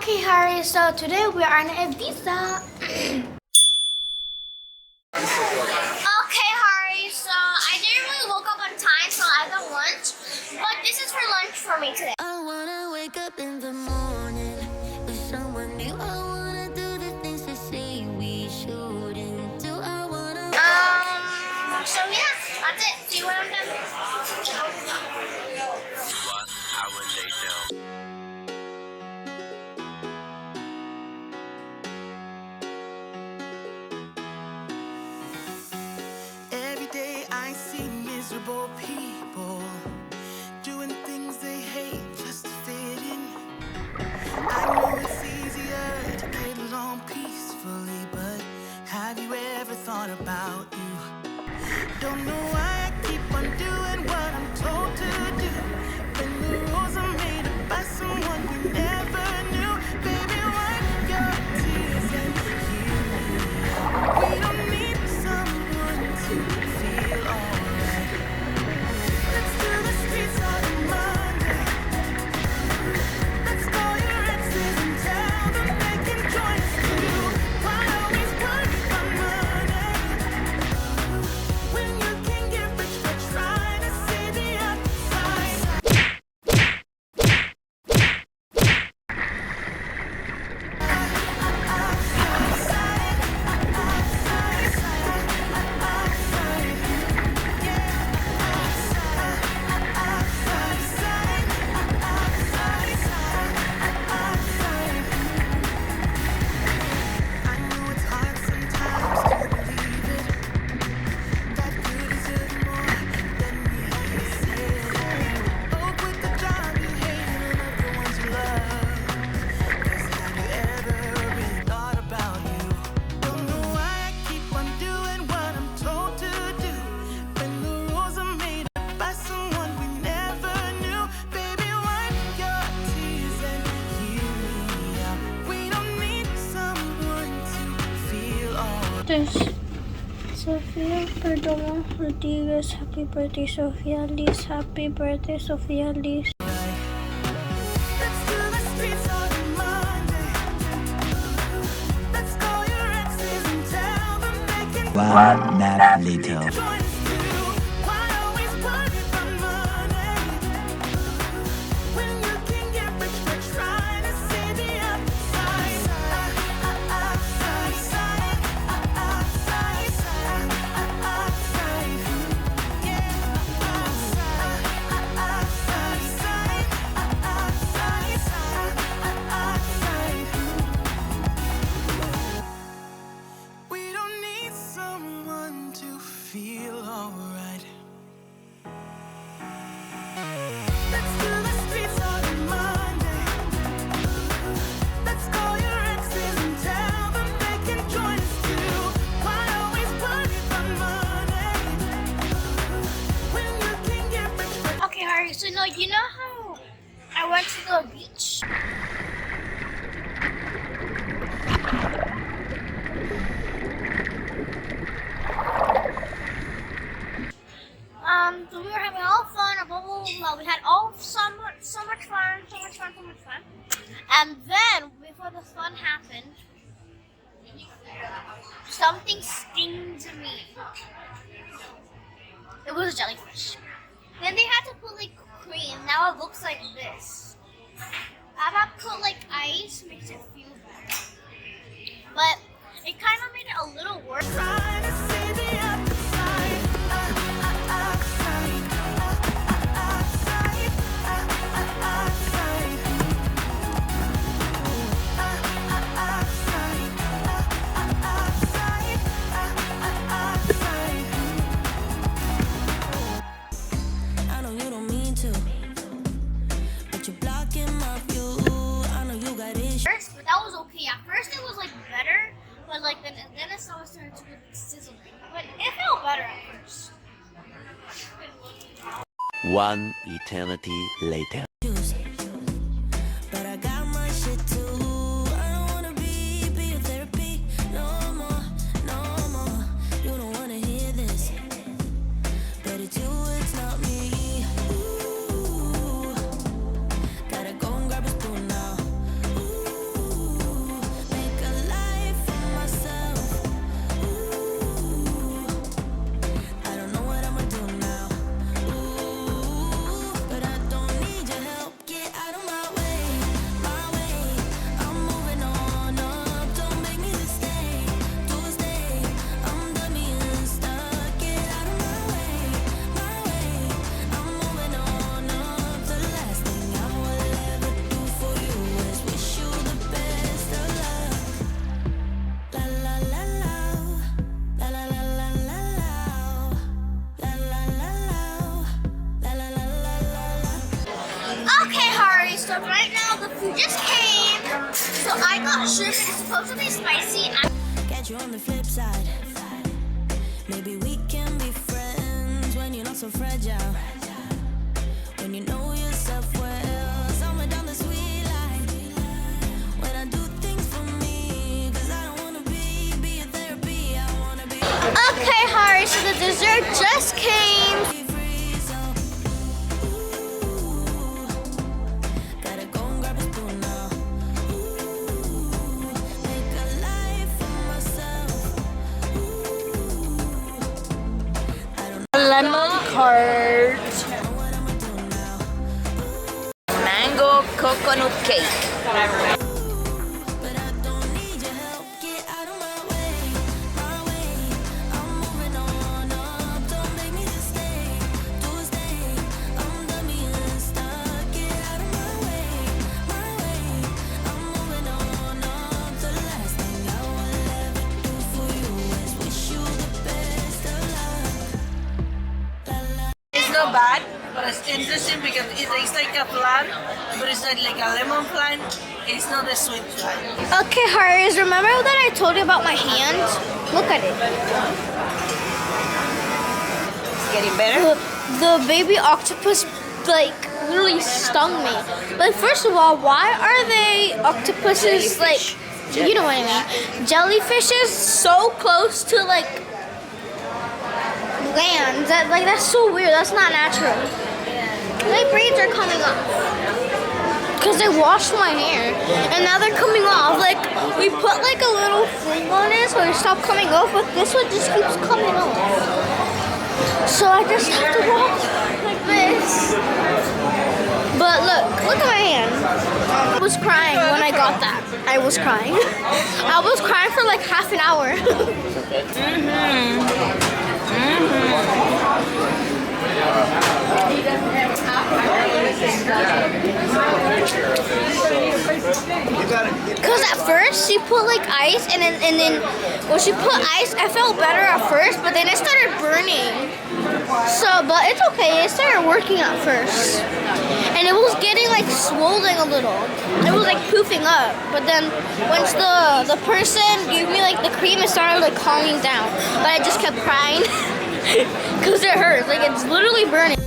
Okay, Harry, so today we are in Ibiza. Okay, Harry, so I didn't really woke up on time, so I got lunch. But this is for lunch for me today. I wanna wake up in the morning with someone new. I wanna do the things they say we shouldn't do. I wanna. So yeah, that's it. See you when I'm done. 1 hour later. Every day I see miserable people doing things they hate just to fit in. I know it's easier to get along peacefully, but have you ever thought about you? Don't know why I keep on doing what I'm told to do, when the rules are made up by someone we never knew. Baby, wipe your tears and hear me out. We don't need someone to feel alright. Let's do the streets on Monday. Let's call your exes and tell them they can join us too. Why always worry about money when you can get rich by trying to see the outside? I know it's hard sometimes to believe it, that you deserve more than we said. Oh, quit the job you hate and love the ones you love. 'Cause have you ever really thought about you? Don't know why I keep on doing what I'm told to do, when the rules are made up by someone we never knew. Baby, wipe your tears and hear me out. We don't need someone to feel all. This Sofia Perdomo Rodriguez. Happy birthday, Sofia. Lizz. Happy birthday, Sofia. Lizz. Let's do the streets on Monday. Let's call your exes and tell them they can One nap later. join us too. Why always worry about money when you can get rich by trying to see the outside? We don't need someone to feel alright. Let's do the streets on Monday. Let's call your exes and tell them they can join us too. Why always worry about money when you can get rich by Okay, Harry, so no, you know how I went to the beach? So we were having all fun, blah, blah, blah. We had so much fun. And then, before the fun happened, something stung to me. It was a jellyfish. Then they had to put like cream. Now it looks like this. How about put like ice, makes it feel better. But it kind of made it a little worse. trying to see the outside. I know you don't mean to, but you're blocking my view. I know you got issues. First, but that was okay. At first it was like better, but like then it started to get sizzling. But it felt better at first. 1 eternity later. But I got my shit too. I don't wanna be your therapy no more, no more. You don't wanna hear this, but it's you, it's not me. Ooh, gotta go and grab a spoon now. Ooh, got shrimp. It's supposed to be spicy. Catch you on the flip side. Maybe we can be friends when you're not so fragile. When you know yourself well, somewhere down the sweet line. When I do things for me, 'cause I don't wanna be a therapy. I wanna be Okay, Hari, so the dessert just came. free. So, ooh, gotta go and grab a spoon now. Ooh, make a life for myself. Lemon curd, mango coconut cake. But I don't need your help. Get out of my way, my way. I'm moving on up. Don't make me to stay. I'm done being stuck. Get out of my way, my way. I'm moving on up. The last thing I will ever do for you is wish you the best of luck. La la. It's not bad, but it's interesting because it tastes like a plant, but it's not like a lemon plant. It's not a sweet plant. Okay, Haris, remember that I told you about my hand? Look at it. It's getting better. The baby octopus, like, really stung me. Like, first of all, why are they octopuses, like, you know what I mean? Jellyfishes so close to, like, land. That's so weird. That's not natural. My braids are coming off. Because I washed my hair. And now they're coming off. Like, we put, like, a little thing on it so it stopped coming off. But this one just keeps coming off. So I just have to walk like this. But look at my hand. I was crying when I got that. I was crying. I was crying for like half an hour. Because at first she put like ice and then when she put ice I felt better at first, but then it started burning. So, but it's okay, it started working at first. And it was getting like swollen a little. It was like poofing up. But then once the person gave me like the cream, it started like calming down. But I just kept crying because it hurts. Like it's literally burning.